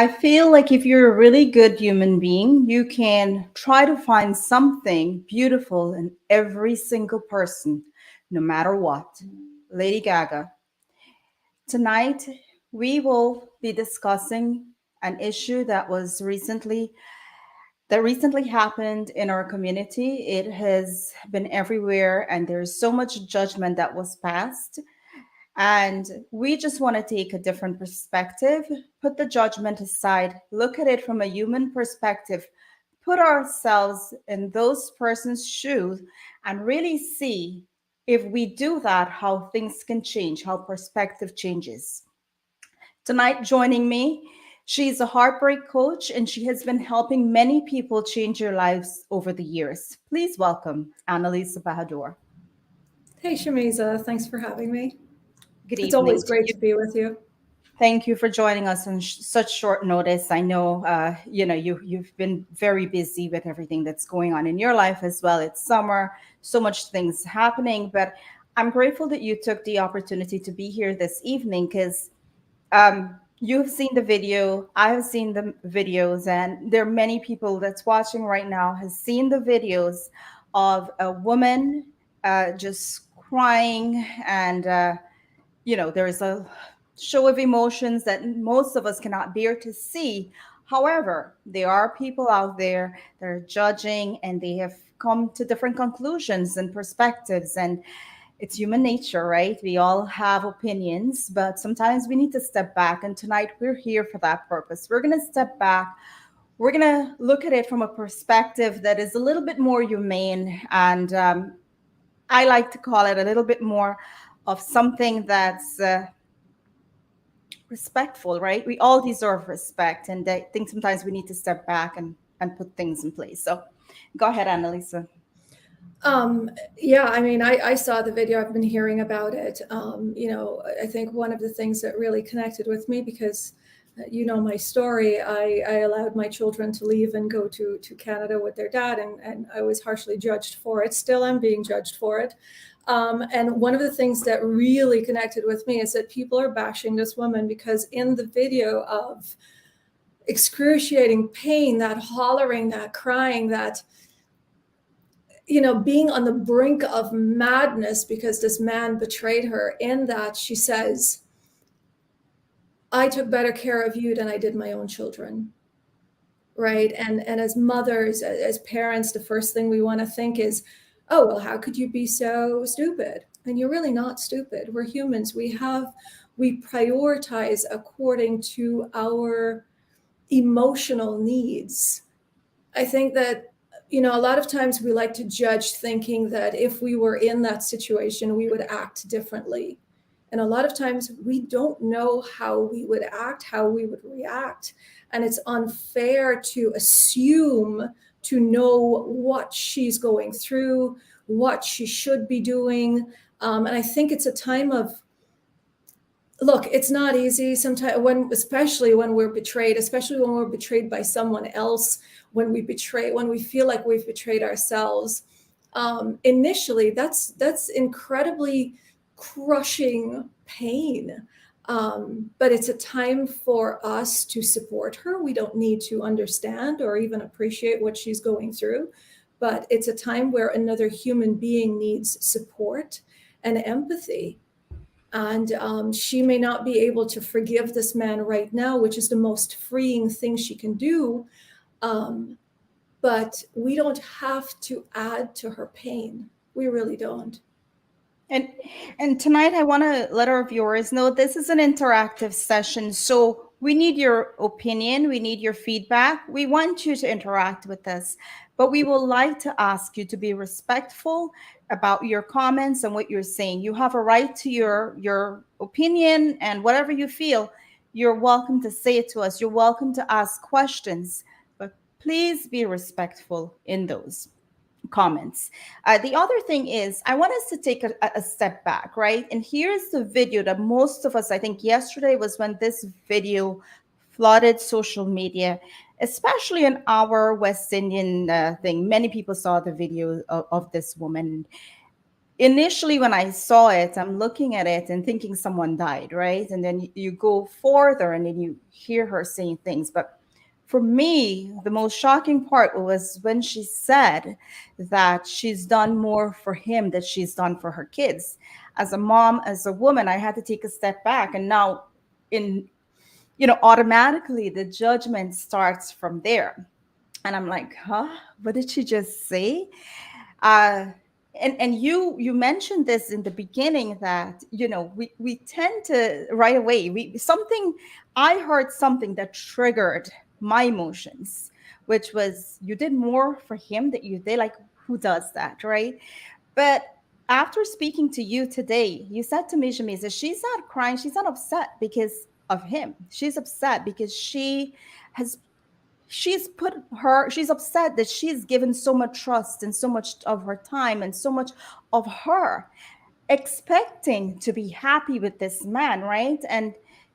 I feel like if you're a really good human being, you can try to find something beautiful in every single person, no matter what. Lady Gaga. Tonight, we will be discussing an issue that recently happened in our community. It has been everywhere, and there's so much judgment that was passed. And we just want to take a different perspective, put the judgment aside, look at it from a human perspective, put ourselves in those persons' shoes, and really see if we do that, how things can change, how perspective changes. Tonight, joining me, she's a heartbreak coach and she has been helping many people change their lives over the years. Please welcome Annalisa Bahadur. Hey, Shameeza, thanks for having me. Good It's always evening to great you. to be with you. Thank you for joining us on such short notice. I know, you've been very busy with everything that's going on in your life as well. It's summer, so much things happening, but I'm grateful that you took the opportunity to be here this evening because you've seen the video, I have seen the videos, and there are many people that's watching right now has seen the videos of a woman just crying and there's a show of emotions that most of us cannot bear to see. However, there are people out there that are judging and they have come to different conclusions and perspectives. And it's human nature, right? We all have opinions, but sometimes we need to step back. And tonight we're here for that purpose. We're going to step back. We're going to look at it from a perspective that is a little bit more humane. And I like to call it a little bit more of something that's respectful, right? We all deserve respect. And I think sometimes we need to step back and put things in place. So go ahead, Annalisa. Yeah, I mean, I saw the video. I've been hearing about it. I think one of the things that really connected with me because you know my story. I allowed my children to leave and go to Canada with their dad, and I was harshly judged for it. Still, I'm being judged for it. And one of the things that really connected with me is that people are bashing this woman because in the video of excruciating pain, that hollering, that crying, that being on the brink of madness because this man betrayed her, in that she says, I took better care of you than I did my own children. Right. And as mothers, as parents, the first thing we want to think is, oh, well, how could you be so stupid? And you're really not stupid. We're humans. We prioritize according to our emotional needs. I think that, a lot of times we like to judge thinking that if we were in that situation, we would act differently. And a lot of times we don't know how we would act, how we would react. And it's unfair to assume to know what she's going through, what she should be doing. And I think it's a time of, look, it's not easy sometimes especially when we're betrayed, especially when we're betrayed by someone else, when we feel like we've betrayed ourselves. Initially, that's incredibly crushing pain. But it's a time for us to support her. We don't need to understand or even appreciate what she's going through, but it's a time where another human being needs support and empathy. And she may not be able to forgive this man right now, which is the most freeing thing she can do. But we don't have to add to her pain. We really don't. And and tonight I want to let our viewers know this is an interactive session. So we need your opinion, we need your feedback. We want you to interact with us, but we would like to ask you to be respectful about your comments and what you're saying. You have a right to your opinion and whatever you feel, you're welcome to say it to us. You're welcome to ask questions, but please be respectful in those comments. The other thing is, I want us to take a step back, right? And here's the video that most of us, I think yesterday was when this video flooded social media, especially in our West Indian thing. Many people saw the video of this woman. initially when I saw it, I'm looking at it and thinking someone died, right? And then you go further and then you hear her saying things. But for me, the most shocking part was when she said that she's done more for him than she's done for her kids. As a mom, as a woman, I had to take a step back. And now, in automatically the judgment starts from there. And I'm like, huh? What did she just say? uh and you mentioned this in the beginning, that we tend to right away, we something I heard something that triggered my emotions, which was, you did more for him that you did, like, who does that, right? But after speaking to you today, you said to me, Shameeza, she's not crying, she's not upset because of him, she's upset because has she's upset that she's given so much trust and so much of her time and so much of her expecting to be happy with this man, right? And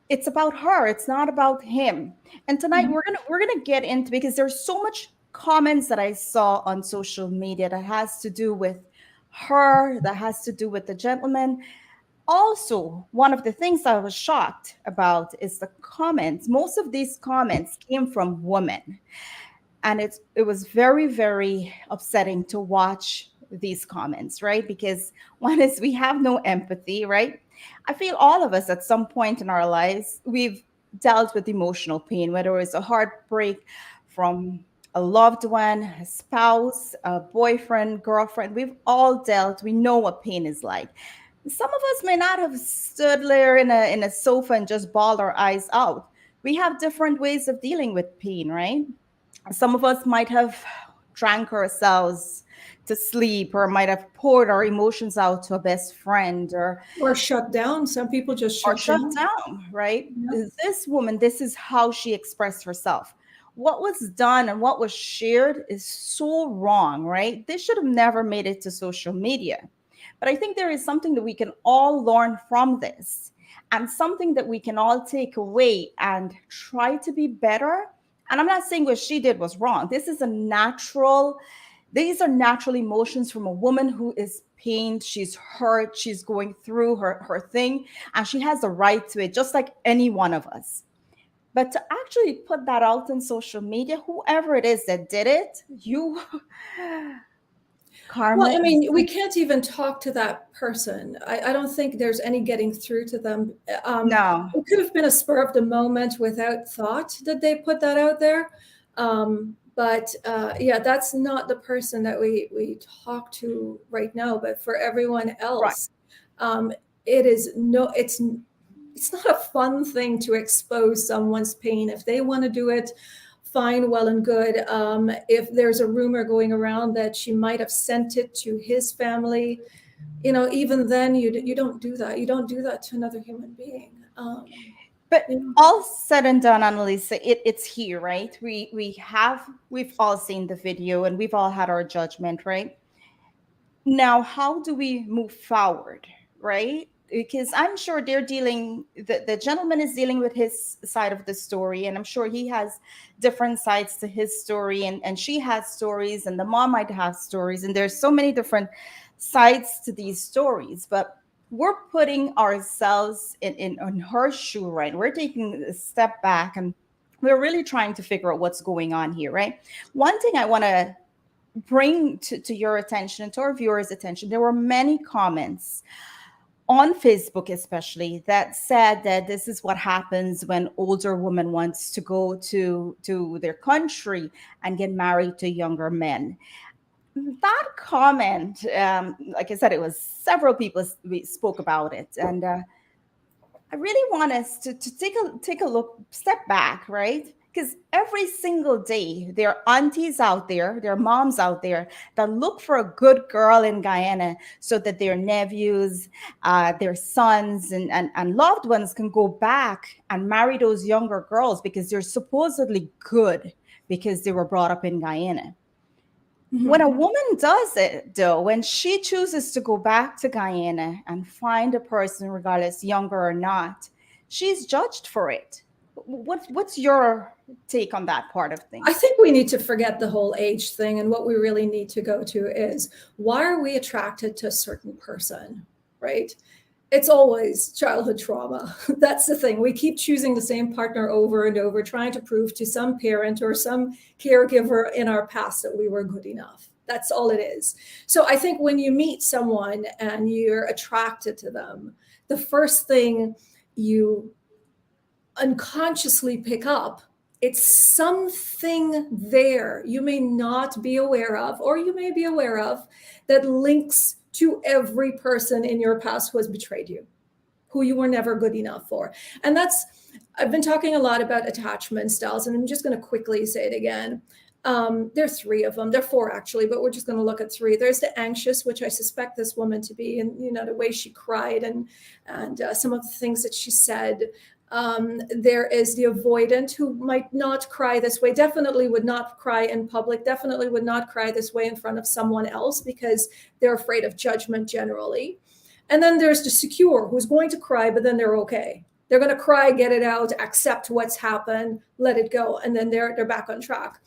it's about her, it's not about him. And tonight we're gonna get into, because there's so much comments that I saw on social media that has to do with her, that has to do with the gentleman. Also, one of the things I was shocked about is the comments. Most of these comments came from women, and it was very, very upsetting to watch these comments, right? Because one is, we have no empathy, right? I feel all of us at some point in our lives, we've dealt with emotional pain, whether it's a heartbreak from a loved one, a spouse, a boyfriend, girlfriend. We've all dealt, we know what pain is like. Some of us may not have stood there in a sofa and just bawled our eyes out. We have different ways of dealing with pain, right? Some of us might have drank ourselves to sleep, or might have poured our emotions out to a best friend, Or shut down. Some people just or shut shut down. down, right? Yeah. This woman, this is how she expressed herself. What was done and what was shared is so wrong, right? This should have never made it to social media. But I think there is something that we can all learn from this, and something that we can all take away and try to be better. And I'm not saying what she did was wrong. These are natural emotions from a woman who is pained, she's hurt, she's going through her thing, and she has a right to it, just like any one of us. But to actually put that out on social media, whoever it is that did it, you, Well, karma I is. mean, we can't even talk to that person. I don't think there's any getting through to them. No, It could have been a spur of the moment without thought that they put that out there. But yeah, that's not the person that we talk to right now. But for everyone right. else, it is no, it's not a fun thing to expose someone's pain. If they want to do it, fine, well and good. If there's a rumor going around that she might have sent it to his family, even then you don't do that. You don't do that to another human being. But You know. all said and done, Annalisa, it's here, right? We've all seen the video and we've all had our judgment, right? Now, how do we move forward, right? Because I'm sure the gentleman is dealing with his side of the story, and I'm sure he has different sides to his story, and she has stories, and the mom might have stories, and there's so many different sides to these stories. But we're putting ourselves in her shoe, right? We're taking a step back, and we're really trying to figure out what's going on here, right? One thing I want to bring to your attention, to our viewers' attention, there were many comments on Facebook, especially, that said that this is what happens when older women wants to go to their country and get married to younger men. That comment, like I said, it was several people we spoke about it, and I really want us to take a look, step back, right? Because every single day there are aunties out there, there are moms out there that look for a good girl in Guyana so that their nephews, their sons, and loved ones can go back and marry those younger girls because they're supposedly good because they were brought up in Guyana. When a Mhm. woman does it, though, when she chooses to go back to Guyana and find a person, regardless younger or not, she's judged for it. What's your take on that part of I things? think we need to forget the whole age thing. And what we really need to go to is, why are we attracted to a certain person, right? It's always childhood trauma. That's the thing. We keep choosing the same partner over and over, trying to prove to some parent or some caregiver in our past that we were good enough. That's all it is. So I think when you meet someone and you're attracted to them, the first thing you unconsciously pick up, it's something there you may not be aware of, or you may be aware of, that links to every person in your past who has betrayed you, who you were never good enough for. And that's, I've been talking a lot about attachment styles, and I'm just going to quickly say it again. There are three of them. There are four actually, but we're just going to look at three. There's the anxious, which I suspect this woman to be, and the way she cried and some of the things that she said. There is the avoidant, who might not cry this way, definitely would not cry in public, definitely would not cry this way in front of someone else because they're afraid of judgment generally. And then there's the secure, who's going to cry, but then they're okay. They're going to cry, get it out, accept what's happened, let it go, and then they're back on track.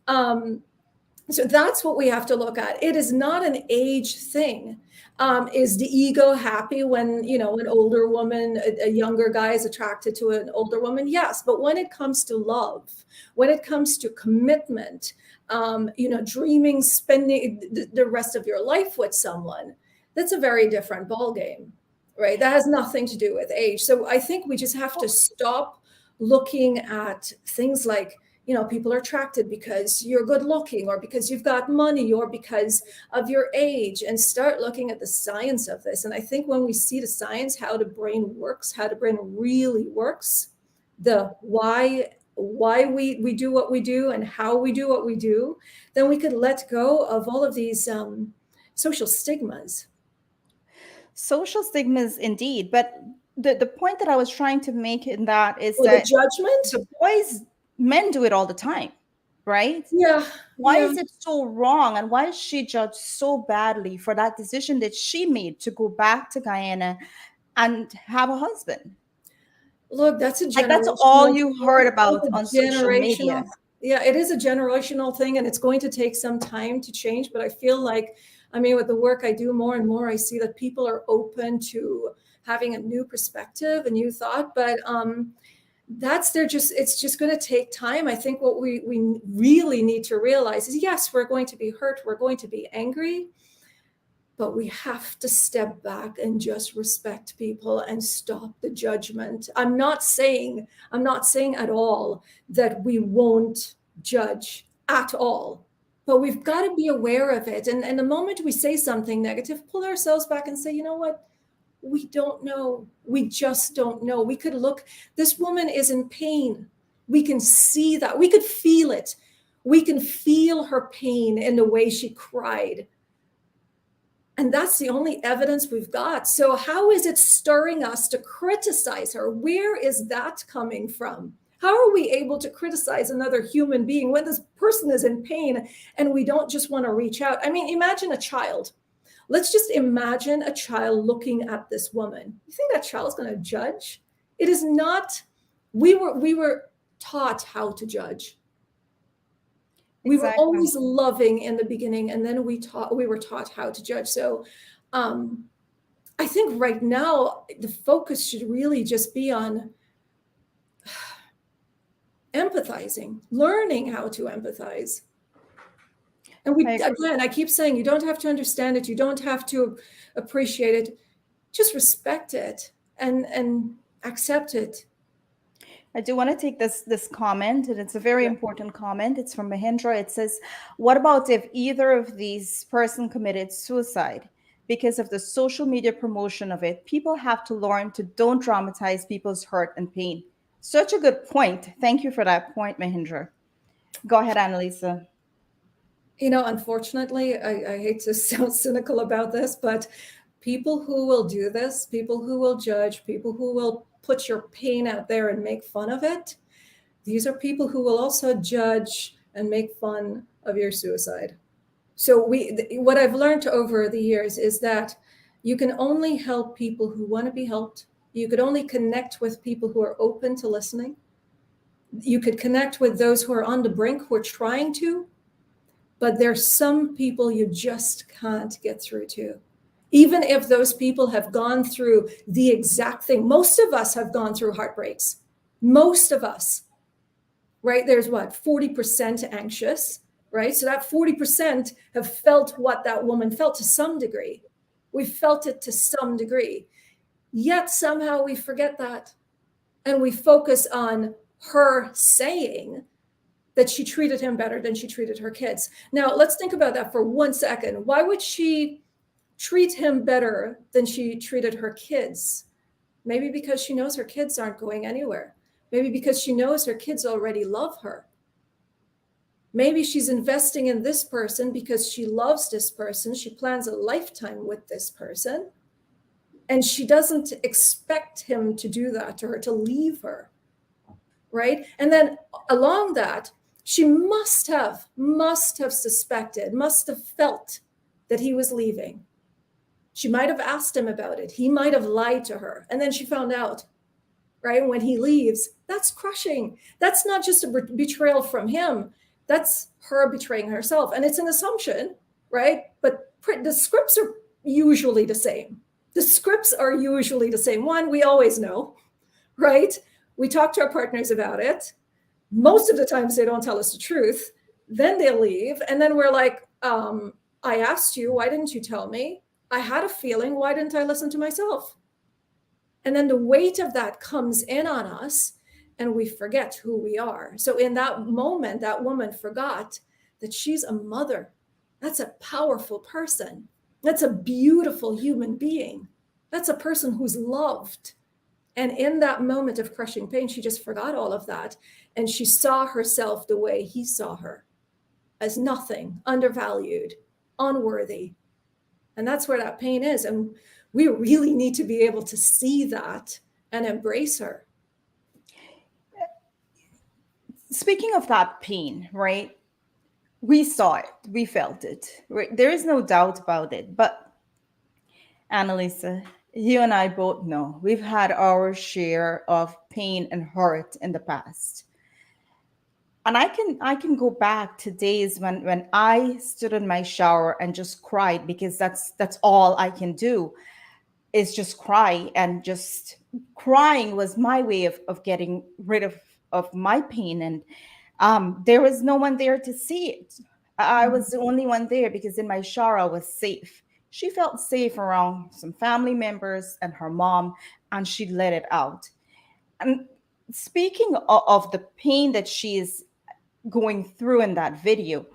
So that's what we have to look at. It is not an age thing. Is the ego happy when, an older woman, a younger guy is attracted to an older woman? Yes. But when it comes to love, when it comes to commitment, dreaming, spending the rest of your life with someone, that's a very different ballgame, right? That has nothing to do with age. So I think we just have to stop looking at things like, people are attracted because you're good looking, or because you've got money, or because of your age, and start looking at the science of this. And I think when we see the science, how the brain works, how the brain really works, the why we do what we do and how we do what we do, then we could let go of all of these social stigmas. Social stigmas, indeed. But the point that I was trying to make in that is Or the that judgment. the men do it all the time, right? Yeah. Why Yeah. is it so wrong? And why is she judged so badly for that decision that she made to go back to Guyana and have a husband? Look, that's a Like, that's all generational you heard thing. about on It's a social generational. media. Yeah, it is a generational thing, and it's going to take some time to change. But I feel like, with the work I do, more and more, I see that people are open to having a new perspective, a new thought. But it's just going to take time. I think what we really need to realize is, yes, we're going to be hurt, we're going to be angry, but we have to step back and just respect people and stop the judgment. I'm not saying at all that we won't judge at all, but we've got to be aware of it. And the moment we say something negative, pull ourselves back and say, you know what? We don't know. We just don't know. We could look, this woman is in pain. We can see that. We could feel it. We can feel her pain in the way she cried. And that's the only evidence we've got. So how is it stirring us to criticize her? Where is that coming from? How are we able to criticize another human being when this person is in pain and we don't just want to reach out? Imagine a child. Let's just imagine a child looking at this woman. You think that child is going to judge? It is not. We were taught how to judge. We were always loving in the beginning, and then we were taught how to judge. So I think right now the focus should really just be on empathizing, learning how to empathize. And I keep saying, you don't have to understand it, you don't have to appreciate it, just respect it and accept it. I do want to take this comment, and it's a very important comment. It's from Mahindra. It says, what about if either of these person committed suicide? Because of the social media promotion of it, people have to learn to don't dramatize people's hurt and pain. Such a good point. Thank you for that point, Mahindra. Go ahead, Annalisa. Unfortunately, I hate to sound cynical about this, but people who will do this, people who will judge, people who will put your pain out there and make fun of it, these are people who will also judge and make fun of your suicide. So what I've learned over the years is that you can only help people who want to be helped. You could only connect with people who are open to listening. You could connect with those who are on the brink, who are trying to, but there's some people you just can't get through to. Even if those people have gone through the exact thing. Most of us have gone through heartbreaks. Most of us, right? There's what, 40% anxious, right? So that 40% have felt what that woman felt to some degree. We felt it to some degree. Yet somehow we forget that. And we focus on her saying that she treated him better than she treated her kids. Now, let's think about that for 1 second. Why would she treat him better than she treated her kids? Maybe because she knows her kids aren't going anywhere. Maybe because she knows her kids already love her. Maybe she's investing in this person because she loves this person. She plans a lifetime with this person. And she doesn't expect him to do that to her, to leave her, right? And then along that, she must have suspected, must have felt that he was leaving. She might have asked him about it. He might have lied to her. And then she found out, right? When he leaves, that's crushing. That's not just a betrayal from him. That's her betraying herself. And it's an assumption, right? But the scripts are usually the same. The scripts are usually the same. One, we always know, right? We talk to our partners about it. Most of the times they don't tell us the truth. Then they leave. And then we're like, I asked you, why didn't you tell me? I had a feeling, why didn't I listen to myself? And then the weight of that comes in on us and we forget who we are. So in that moment, that woman forgot that she's a mother. That's a powerful person. That's a beautiful human being. That's a person who's loved. And in that moment of crushing pain, she just forgot all of that. And she saw herself the way he saw her, as nothing, undervalued, unworthy. And that's where that pain is. And we really need to be able to see that and embrace her. Speaking of that pain, right? We saw it, we felt it. Right? There is no doubt about it. But Annalisa, you and I both know we've had our share of pain and hurt in the past. And I can go back to days when I stood in my shower and just cried, because that's all I can do is just cry. And just crying was my way of getting rid of my pain. And there was no one there to see it. I was the only one there, because in my shower I was safe. She felt safe around some family members and her mom, and she let it out. And speaking of the pain that she is going through in that video,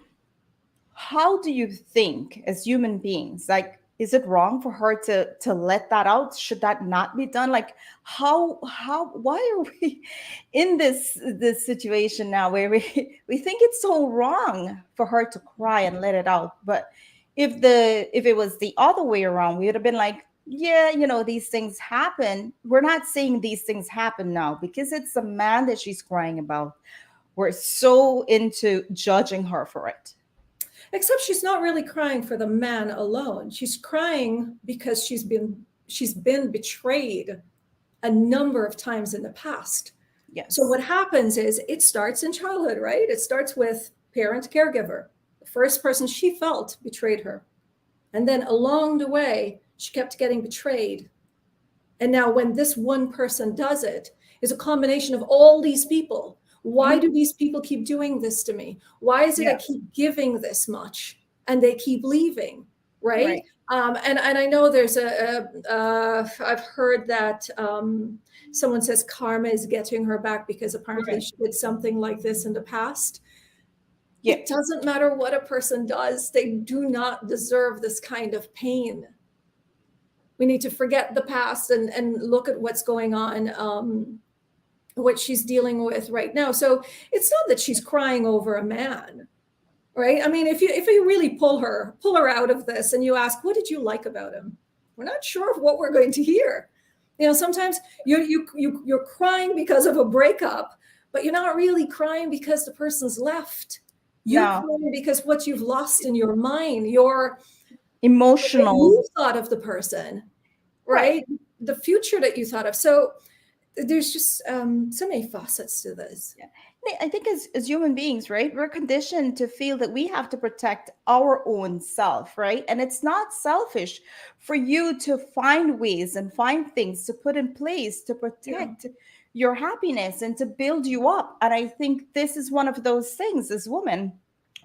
how do you think, as human beings, like, is it wrong for her to let that out? Should that not be done? Like, why are we in this situation now where we think it's so wrong for her to cry and let it out? But if it was the other way around, we would have been like, yeah, these things happen. We're not saying these things happen now because it's a man that she's crying about. We're so into judging her for it. Except she's not really crying for the man alone. She's crying because she's been betrayed a number of times in the past. Yes. So what happens is it starts in childhood, right? It starts with parent caregiver. The first person she felt betrayed her. And then along the way, she kept getting betrayed. And now when this one person does it, is a combination of all these people. Why do these people keep doing this to me? Why is it I keep giving this much and they keep leaving, right? And I know there's I've heard that someone says karma is getting her back because apparently she did something like this in the past. Yeah. It doesn't matter what a person does. They do not deserve this kind of pain. We need to forget the past and look at what's going on, what she's dealing with right now. So it's not that she's crying over a man, right? I mean, if you really pull her out of this and you ask, what did you like about him? We're not sure of what we're going to hear. Sometimes you're crying because of a breakup, but you're not really crying because the person's left. You're crying because what you've lost in your mind, your emotional you thought of the person, right? The future that you thought of. So there's just so many facets to this. I think as human beings, right, we're conditioned to feel that we have to protect our own self, right? And it's not selfish for you to find ways and find things to put in place to Yeah. protect your happiness and to build you up. And I think this is one of those things as women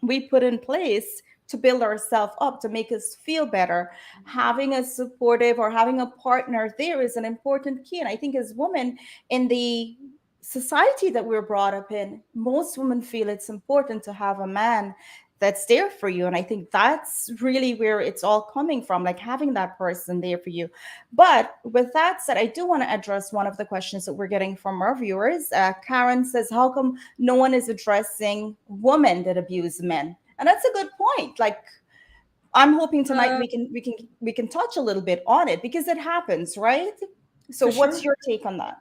we put in place to build ourselves up, to make us feel better. Having a supportive or having a partner there is an important key. And I think as women in the society that we're brought up in, most women feel it's important to have a man that's there for you. And I think that's really where it's all coming from, like having that person there for you. But with that said, I do want to address one of the questions that we're getting from our viewers. Karen says, how come no one is addressing women that abuse men? And that's a good point. Like, I'm hoping tonight Uh, we can touch a little bit on it because it happens, right? So for what's sure. your take on that?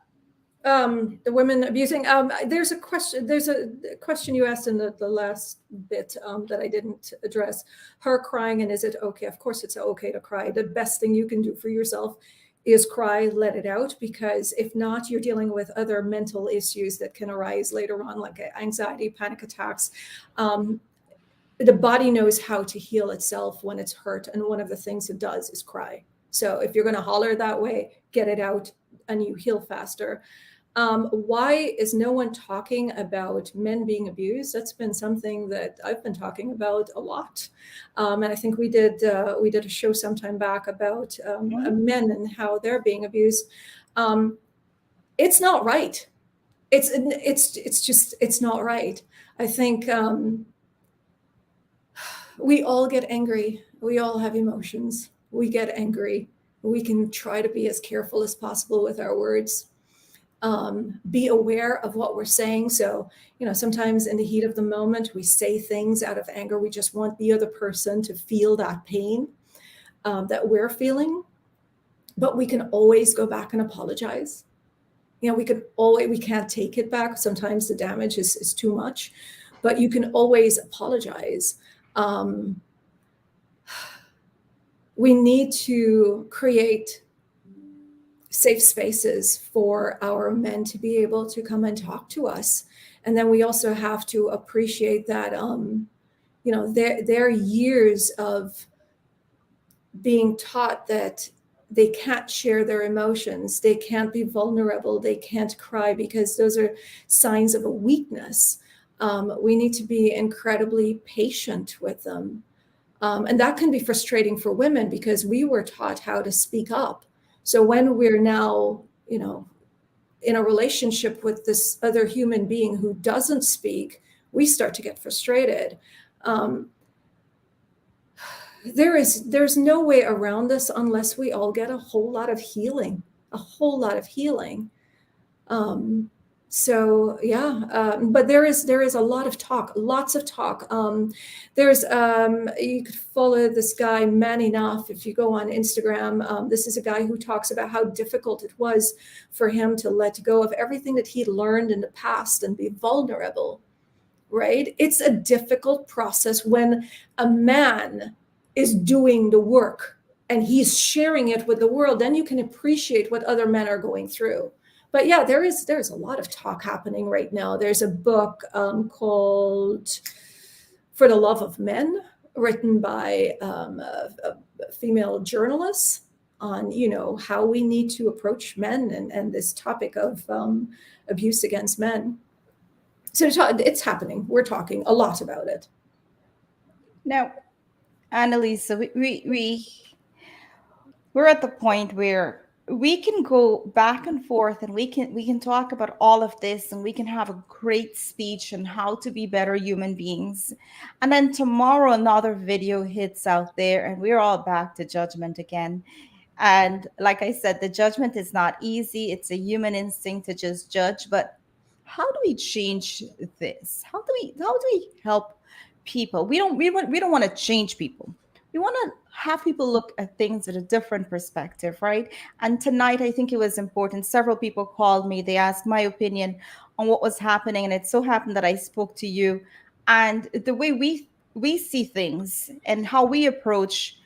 The women abusing. There's a question. There's a question you asked in the last bit that I didn't address. Her crying, and is it okay? Of course, it's okay to cry. The best thing you can do for yourself is cry, let it out, because if not, you're dealing with other mental issues that can arise later on, like anxiety, panic attacks. Um, the body knows how to heal itself when it's hurt, and one of the things it does is cry. So if you're going to holler that way, get it out, and you heal faster. Why is no one talking about men being abused? That's been something that I've been talking about a lot, and I think we did a show sometime back about Mhm. men and how they're being abused. Um, it's not right. It's not right. I think we all get angry. We all have emotions. We get angry. We can try to be as careful as possible with our words, be aware of what we're saying. So, sometimes in the heat of the moment, we say things out of anger. We just want the other person to feel that pain that we're feeling. But we can always go back and apologize. We can't take it back. Sometimes the damage is too much, but you can always apologize. Um, we need to create safe spaces for our men to be able to come and talk to us. And then we also have to appreciate that, their years of being taught that they can't share their emotions, they can't be vulnerable, they can't cry because those are signs of a weakness. We need to be incredibly patient with them. And that can be frustrating for women because we were taught how to speak up. So when we're now, in a relationship with this other human being who doesn't speak, we start to get frustrated. Um, there's no way around this unless we all get a whole lot of healing, a whole lot of healing. Um, so yeah, but there is a lot of talk, lots of talk. There's you could follow this guy Man Enough if you go on Instagram. This is a guy who talks about how difficult it was for him to let go of everything that he'd learned in the past and be vulnerable. Right? It's a difficult process when a man is doing the work and he's sharing it with the world. Then you can appreciate what other men are going through. But yeah, there's a lot of talk happening right now. There's a book called For the Love of Men, written by a female journalist on how we need to approach men and this topic of abuse against men. So it's happening. We're talking a lot about it. Now, Annalisa, we're at the point where we can go back and forth and we can talk about all of this and we can have a great speech on how to be better human beings. And then tomorrow another video hits out there and we're all back to judgment again. And like I said, the judgment is not easy. It's a human instinct to just judge, but how do we change this? How do we help people? We don't want to change people. We want to have people look at things with a different perspective, right? And tonight I think it was important. Several people called me, they asked my opinion on what was happening, and it so happened that I spoke to you. And the way we see things and how we approach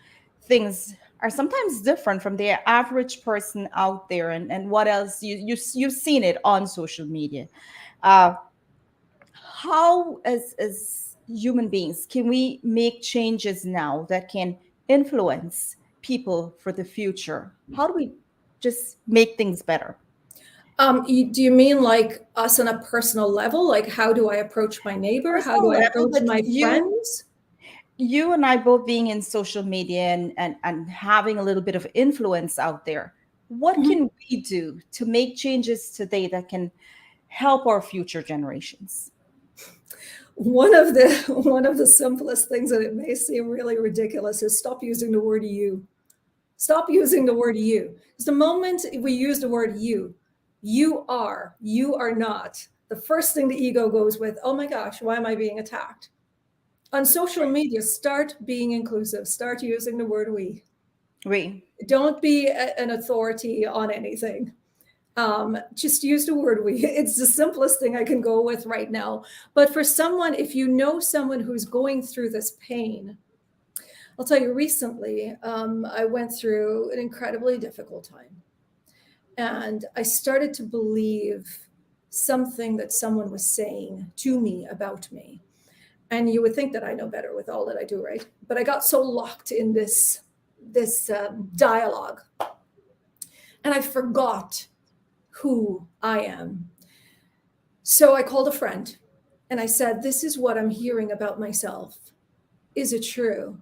things are sometimes different from the average person out there, and what else you've seen it on social media. uh how, as human beings, can we make changes now that can influence people for the future? How do we just make things better? Do you mean like us on a personal level? Like, how do I approach my neighbor? How Personal do I level, approach but my friends? you and I both being in social media and having a little bit of influence out there, what Mhm. can we do to make changes today that can help our future generations? One of the simplest things, and it may seem really ridiculous, is stop using the word you. Stop using the word you. Because the moment we use the word you are not. The first thing the ego goes with, oh my gosh, why am I being attacked? On social media, start being inclusive. Start using the word we. We. Don't be an authority on anything. Just use the word we. It's the simplest thing I can go with right now. But for someone, if you know someone who's going through this pain, I'll tell you recently, I went through an incredibly difficult time. And I started to believe something that someone was saying to me about me. And you would think that I know better with all that I do, right? But I got so locked in this dialogue, and I forgot who I am. So I called a friend and I said, this is what I'm hearing about myself. Is it true?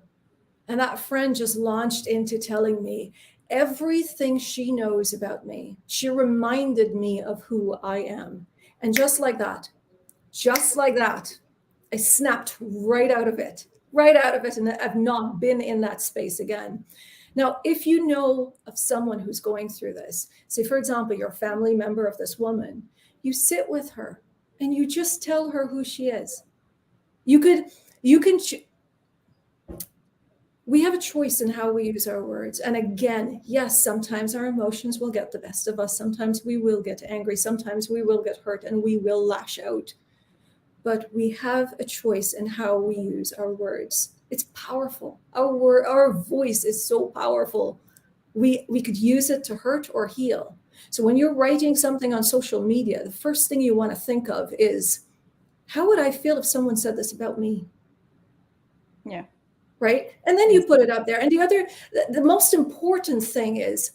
And that friend just launched into telling me everything she knows about me. She reminded me of who I am. And just like that, I snapped right out of it. And I've not been in that space again. Now, if you know of someone who's going through this, say, for example, you're a family member of this woman, you sit with her and you just tell her who she is. You can, we have a choice in how we use our words. And again, yes, sometimes our emotions will get the best of us. Sometimes we will get angry. Sometimes we will get hurt and we will lash out. But we have a choice in how we use our words. It's powerful. Our voice is so powerful. We could use it to hurt or heal. So when you're writing something on social media, the first thing you want to think of is, how would I feel if someone said this about me? Yeah. Right? And then you put it up there. And the most important thing is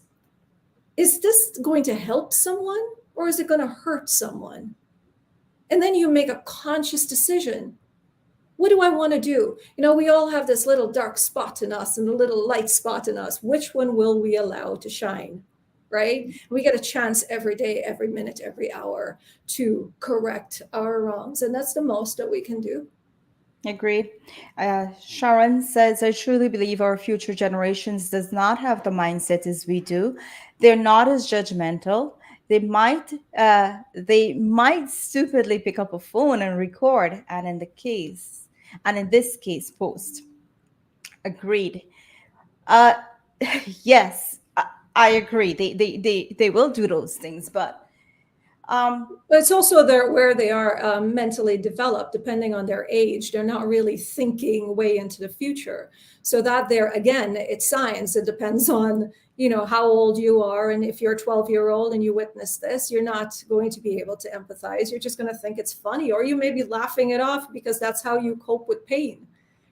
this going to help someone or is it going to hurt someone? And then you make a conscious decision. What do I want to do? You know, we all have this little dark spot in us and a little light spot in us. Which one will we allow to shine? Right? We get a chance every day, every minute, every hour to correct our wrongs. And that's the most that we can do. Agreed. Sharon says, I truly believe our future generations does not have the mindset as we do. They're not as judgmental. They might stupidly pick up a phone and record, and in this case, post. Agreed. Uh, yes, I agree. They will do those things, but But it's also where they are mentally developed, depending on their age. They're not really thinking way into the future. So that there, again, it's science. It depends on, how old you are. And if you're a 12-year-old and you witness this, you're not going to be able to empathize. You're just going to think it's funny, or you may be laughing it off because that's how you cope with pain,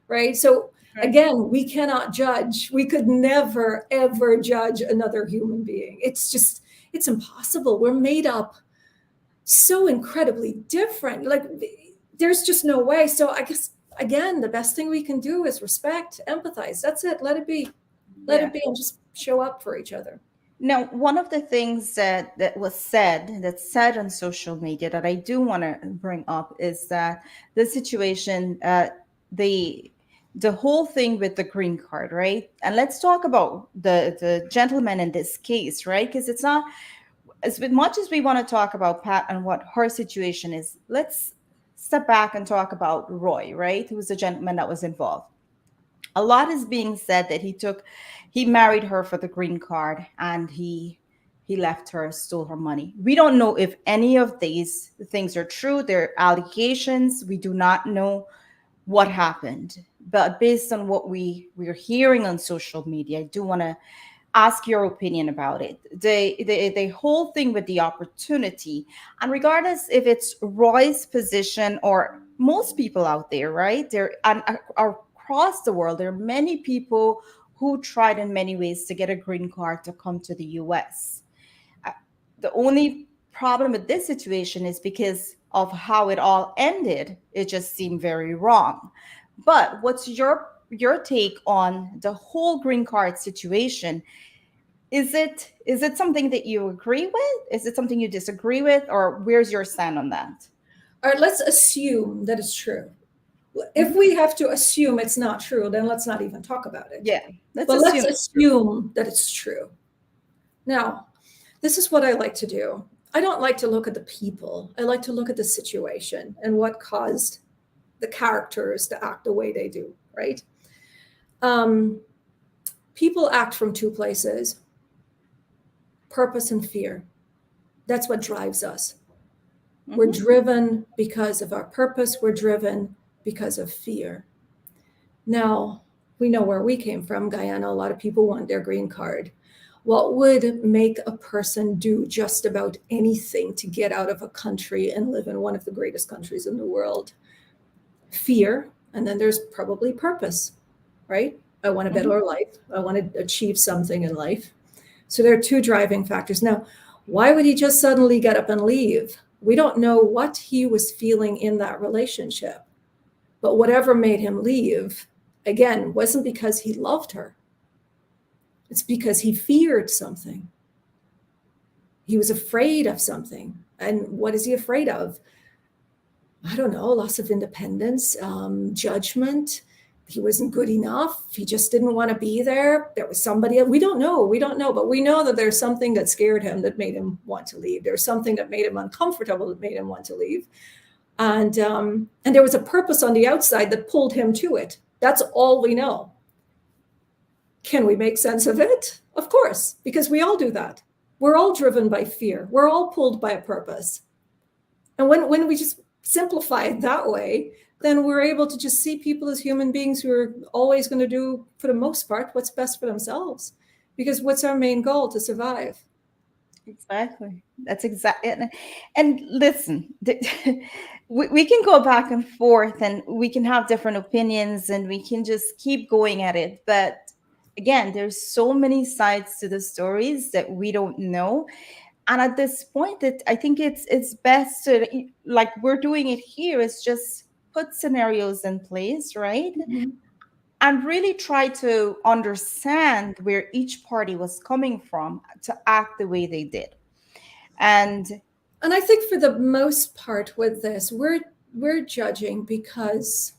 right? So again, we cannot judge. We could never, ever judge another human being. It's impossible. We're made up so incredibly different. Like, there's just no way. So I guess, again, the best thing we can do is respect, empathize. That's it. Let it be. Let it be, and just show up for each other. Now, one of the things that's said on social media that I do want to bring up is that the situation, the whole thing with the green card, right? And let's talk about the gentleman in this case, right? Because it's not as much as we want to talk about Pat and what her situation is. Let's step back and talk about Roy, right? Who was the gentleman that was involved. A lot is being said that he married her for the green card and he left her, stole her money. We don't know if any of these things are true. They're allegations. We do not know what happened. But based on what we're hearing on social media, I do want to ask your opinion about it. The whole thing with the opportunity, and regardless if it's Roy's position or most people out there, right? There and across the world, there are many people who tried in many ways to get a green card to come to the US. Uh, The only problem with this situation is because of how it all ended, it just seemed very wrong. But what's your take on the whole green card situation? Is it something that you agree with? Is it something you disagree with? Or where's your stand on that? All right, let's assume that it's true. If Mhm. we have to assume it's not true, then let's not even talk about it. Yeah, let's But let's assume it's true. assume that it's true. Now, this is what I like to do. I don't like to look at the people. I like to look at the situation and what caused the characters to act the way they do, right? Um, People act from two places: purpose and fear. That's what drives us. We're Mhm. driven because of our purpose, we're driven because of fear. Now, we know where we came from, Guyana. A lot of people want their green card. What would make a person do just about anything to get out of a country and live in one of the greatest countries in the world? Fear, and then there's probably purpose, right? I want a Mhm. better life. I want to achieve something in life. So there are two driving factors. Now, why would he just suddenly get up and leave? We don't know what he was feeling in that relationship. But whatever made him leave, again, wasn't because he loved her. It's because he feared something. He was afraid of something. And what is he afraid of? I don't know, loss of independence, judgment. He wasn't good enough. He just didn't want to be there. There was somebody else. We don't know. We don't know. But we know that there's something that scared him that made him want to leave. There's something that made him uncomfortable that made him want to leave. And there was a purpose on the outside that pulled him to it. That's all we know. Can we make sense of it? Of course, because we all do that. We're all driven by fear. We're all pulled by a purpose. And when we just simplify it that way, then we're able to just see people as human beings who are always going to do, for the most part, what's best for themselves. Because what's our main goal? To survive. Exactly. That's exactly. And listen, we can go back and forth and we can have different opinions and we can just keep going at it. But again, there's so many sides to the stories that we don't know. And at this point, that I think it's best to, like we're doing it here, is just put scenarios in place, right? Mm-hmm. And really try to understand where each party was coming from to act the way they did. And And I think for the most part with this, we're judging because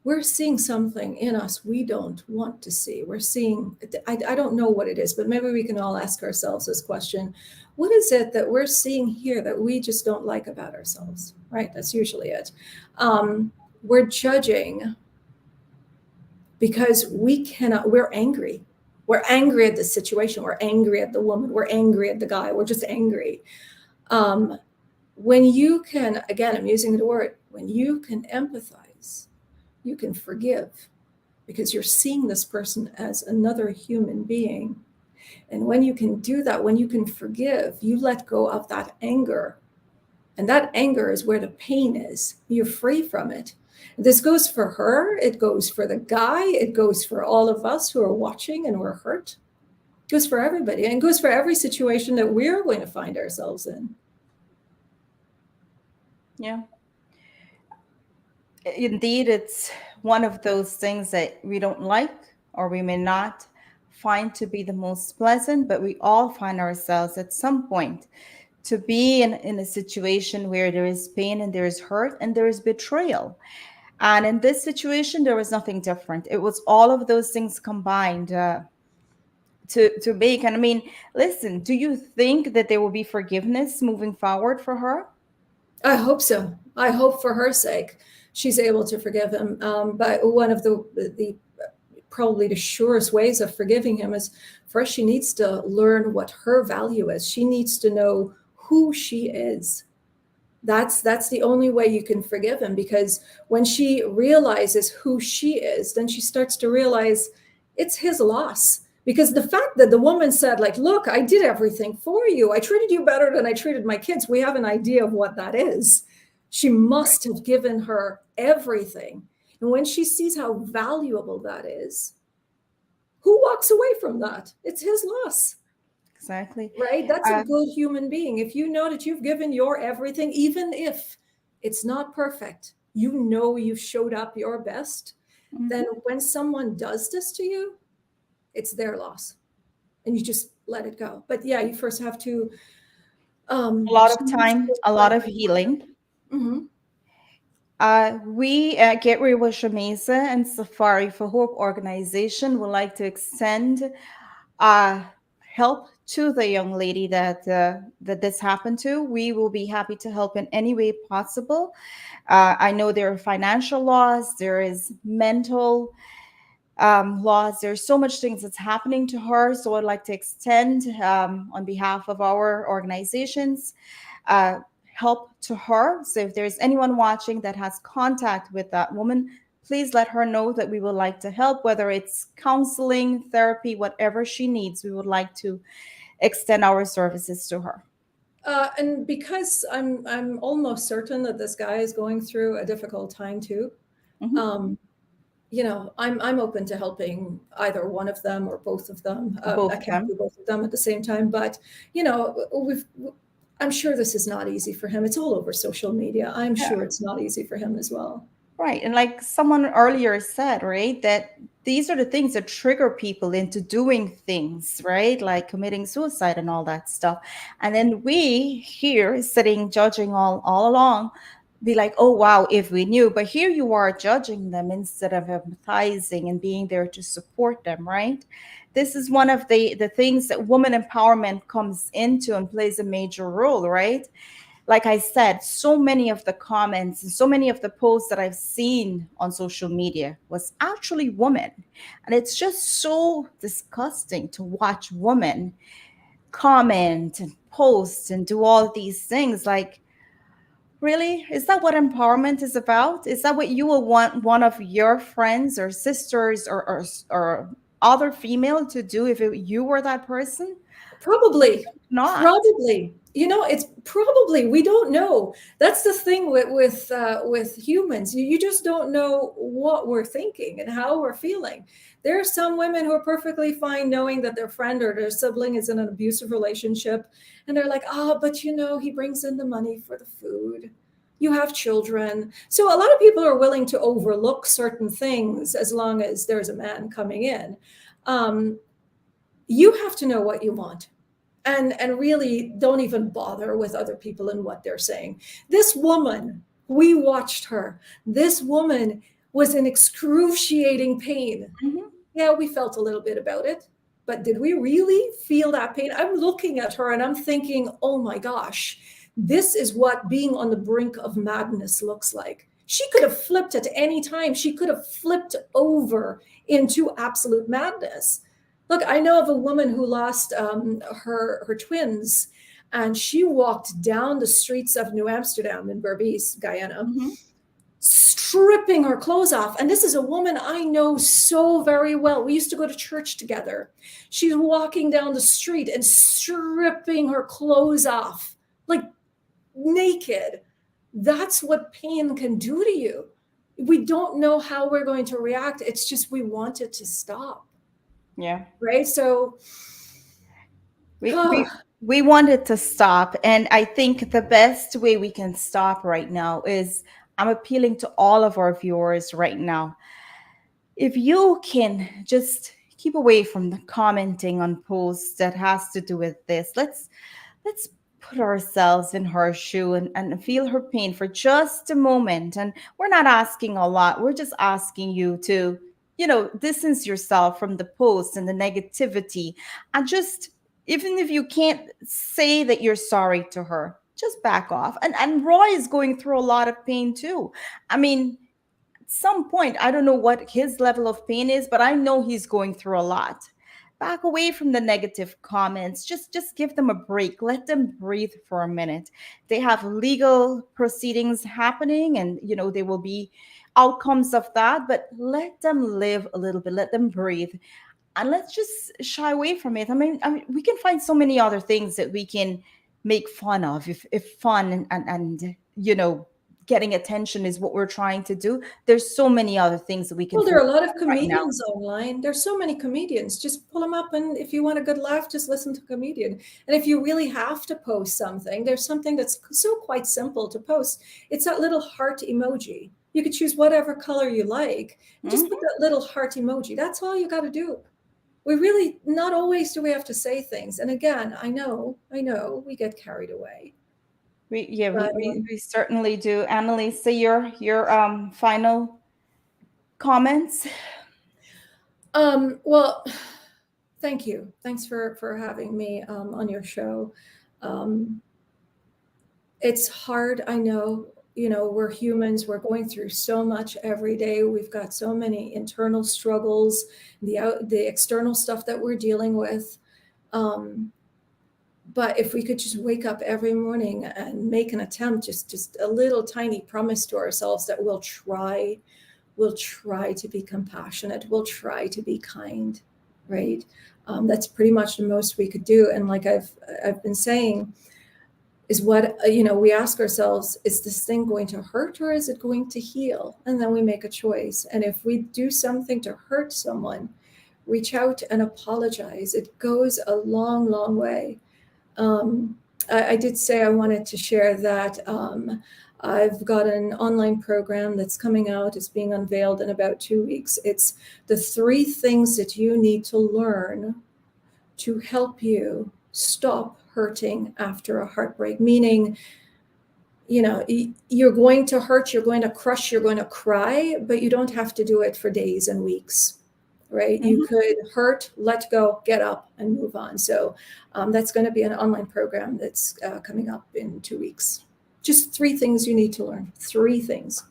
we're seeing something in us we don't want to see. We're seeing, I don't know what it is, but maybe we can all ask ourselves this question. What is it that we're seeing here that we just don't like about ourselves, right? That's usually it. We're judging because we're angry. We're angry at the situation. We're angry at the woman. We're angry at the guy. We're just angry. Um, when you can, again, I'm using the word, when you can empathize, you can forgive, because you're seeing this person as another human being. And when you can do that, when you can forgive, you let go of that anger. And that anger is where the pain is. You're free from it. This goes for her, it goes for the guy, it goes for all of us who are watching and we're hurt. It goes for everybody, and it goes for every situation that we're going to find ourselves in. yeah, indeed, it's one of those things that we don't like or we may not find to be the most pleasant, but we all find ourselves at some point to be in a situation where there is pain and there is hurt and there is betrayal. And in this situation, there was nothing different. It was all of those things combined to make. And I mean, listen, do you think that there will be forgiveness moving forward for her? I hope so. I hope for her sake she's able to forgive him. But one of the probably the surest ways of forgiving him is, first she needs to learn what her value is. She needs to know who she is. That's the only way you can forgive him, because when she realizes who she is, then she starts to realize it's his loss, Because the fact that the woman said, like, look, I did everything for you. I treated you better than I treated my kids. We have an idea of what that is. She must have given her everything. And when she sees how valuable that is, who walks away from that? It's his loss. Exactly. Right? That's a Uh, good human being. If you know that you've given your everything, even if it's not perfect, you know you've showed up your best, then mhm. when someone does this to you, it's their loss. And you just let it go. But yeah, you first have to A lot of choose time, to a lot let of them healing. go. Mhm. We at Get Real with Shameeza and Safari for Hope organization would like to extend uh, help to the young lady that this happened to. We will be happy to help in any way possible. I know there are financial laws, there is mental laws. There's so much things that's happening to her. So I'd like to extend, on behalf of our organizations, uh, help to her. So if there's anyone watching that has contact with that woman, please let her know that we would like to help, whether it's counseling, therapy, whatever she needs. We would like to extend our services to her. And because I'm almost certain that this guy is going through a difficult time too. Mhm. Um, I'm open to helping either one of them or both of them. I Both of can't them. do both of them at the same time, but we've. I'm sure this is not easy for him. It's all over social media. I'm Yeah. sure it's not easy for him as well. Right. And like someone earlier said, right, that these are the things that trigger people into doing things, right? Like committing suicide and all that stuff. And then we here sitting judging all along, be like, oh wow, if we knew. But here you are judging them instead of empathizing and being there to support them, right? This is one of the things that woman empowerment comes into and plays a major role, right? Like I said, so many of the comments and so many of the posts that I've seen on social media was actually women. And it's just so disgusting to watch women comment and post and do all these things. Like, really? Is that what empowerment is about? Is that what you will want one of your friends or sisters or other female to do if you were that person? Probably, Not. probably. It's probably we don't know. That's the thing with humans. You just don't know what we're thinking and how we're feeling. There are some women who are perfectly fine knowing that their friend or their sibling is in an abusive relationship, and they're like, "Oh, but he brings in the money for the food. You have children." So a lot of people are willing to overlook certain things as long as there's a man coming in. Um, you have to know what you want and really don't even bother with other people and what they're saying. This woman, we watched her. This woman was in excruciating pain. Mhm. Yeah, we felt a little bit about it, but did we really feel that pain? I'm looking at her and I'm thinking, oh my gosh, this is what being on the brink of madness looks like. She could have flipped at any time. She could have flipped over into absolute madness. Look, I know of a woman who lost her twins, and she walked down the streets of New Amsterdam in Berbice, Guyana, Mhm. stripping her clothes off. And this is a woman I know so very well. We used to go to church together. She's walking down the street and stripping her clothes off, like naked. That's what pain can do to you. We don't know how we're going to react. It's just we want it to stop. Yeah. Right. So, We we we want it to stop, and I think the best way we can stop right now is I'm appealing to all of our viewers right now. If you can just keep away from the commenting on posts that has to do with this, let's put ourselves in her shoe and feel her pain for just a moment. And we're not asking a lot. We're just asking you to, distance yourself from the posts and the negativity. And just, even if you can't say that you're sorry to her, just back off. And Roy is going through a lot of pain too. I mean, some point, I don't know what his level of pain is, but I know he's going through a lot. Back away from the negative comments. Just give them a break. Let them breathe for a minute. They have legal proceedings happening, and there will be outcomes of that, but let them live a little bit. Let them breathe. and let's just shy away from it. I mean, we can find so many other things that we can make fun of if fun and getting attention is what we're trying to do. There's so many other things that we can Well, there are a focus lot of on right now. comedians online. There's so many comedians. Just pull them up, and if you want a good laugh, just listen to a comedian. And if you really have to post something, there's something that's so quite simple to post. It's that little heart emoji. You could choose whatever color you like, and just put Mhm. that little heart emoji. That's all you got to do. We really, not always do we have to say things. And again, I know, we get carried away. We yeah But we certainly do. Annalisa, your final comments. well, thank you. Thanks for having me on your show. Um, it's hard, I know. We're humans. We're going through so much every day. We've got so many internal struggles, the external stuff that we're dealing with. Um, but if we could just wake up every morning and make an attempt, just a little tiny promise to ourselves that we'll try to be compassionate, we'll try to be kind, right? That's pretty much the most we could do. And like I've been saying, is what we ask ourselves: is this thing going to hurt, or is it going to heal? And then we make a choice. And if we do something to hurt someone, reach out and apologize. It goes a long, long way. um, I did say I wanted to share that I've got an online program that's coming out. It's being unveiled in about 2 weeks. It's the 3 things that you need to learn to help you stop hurting after a heartbreak. Meaning, you're going to hurt, you're going to crush, you're going to cry, but you don't have to do it for days and weeks. Right? You Mhm. could hurt, let go, get up, and move on. So that's going to be an online program that's coming up in 2 weeks. Just 3 things you need to learn. 3 things.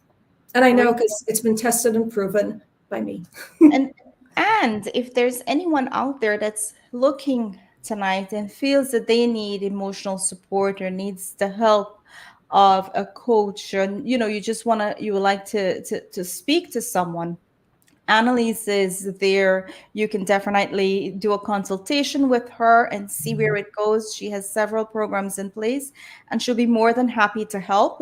And I know Great. because it's been tested and proven by me. And and if there's anyone out there that's looking tonight and feels that they need emotional support or needs the help of a coach, and you would like to speak to someone, Annalise is there. You can definitely do a consultation with her and see where it goes. She has several programs in place, and she'll be more than happy to help.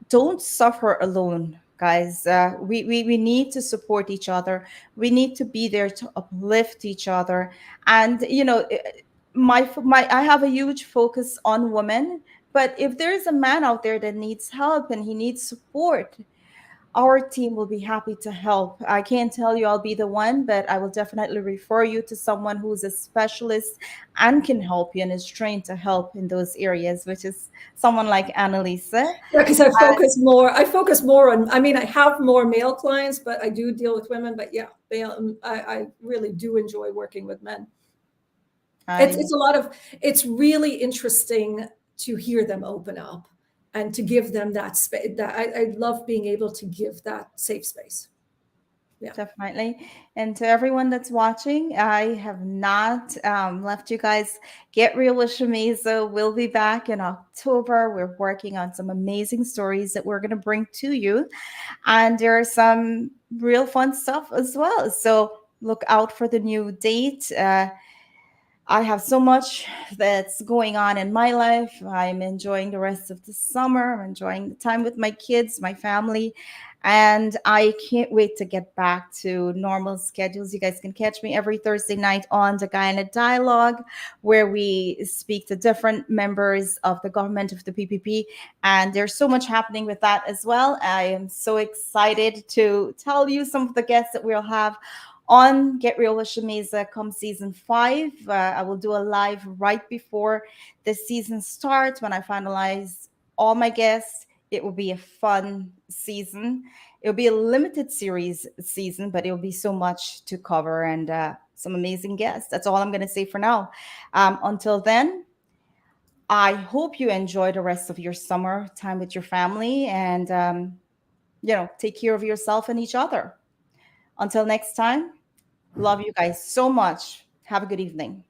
Don't suffer alone, guys. We need to support each other. We need to be there to uplift each other. And my I have a huge focus on women, but if there's a man out there that needs help and he needs support, our team will be happy to help. I can't tell you I'll be the one, but I will definitely refer you to someone who's a specialist and can help you and is trained to help in those areas, which is someone like Annalisa. Yeah, because I focus more on, I mean, I have more male clients, but I do deal with women. But yeah, I really do enjoy working with men. It's I it's a lot of it's really interesting to hear them open up and to give them that space. That I love being able to give that safe space. Yeah. definitely. And to everyone that's watching, I have not left you guys. Get Real with Shameeza. We'll be back in October. We're working on some amazing stories that we're going to bring to you. And there are some real fun stuff as well. So look out for the new date. I have so much that's going on in my life. I'm enjoying the rest of the summer. I'm enjoying the time with my kids, my family, and I can't wait to get back to normal schedules. You guys can catch me every Thursday night on the Guyana Dialogue, where we speak to different members of the government of the PPP. And there's so much happening with that as well. I am so excited to tell you some of the guests that we'll have on Get Real with Shameeza come season 5. I will do a live right before the season starts when I finalize all my guests. It will be a fun season. It'll be a limited series season, but it'll be so much to cover and some amazing guests. That's all I'm going to say for now. Until then, I hope you enjoy the rest of your summer time with your family and, take care of yourself and each other. Until next time, love you guys so much. Have a good evening.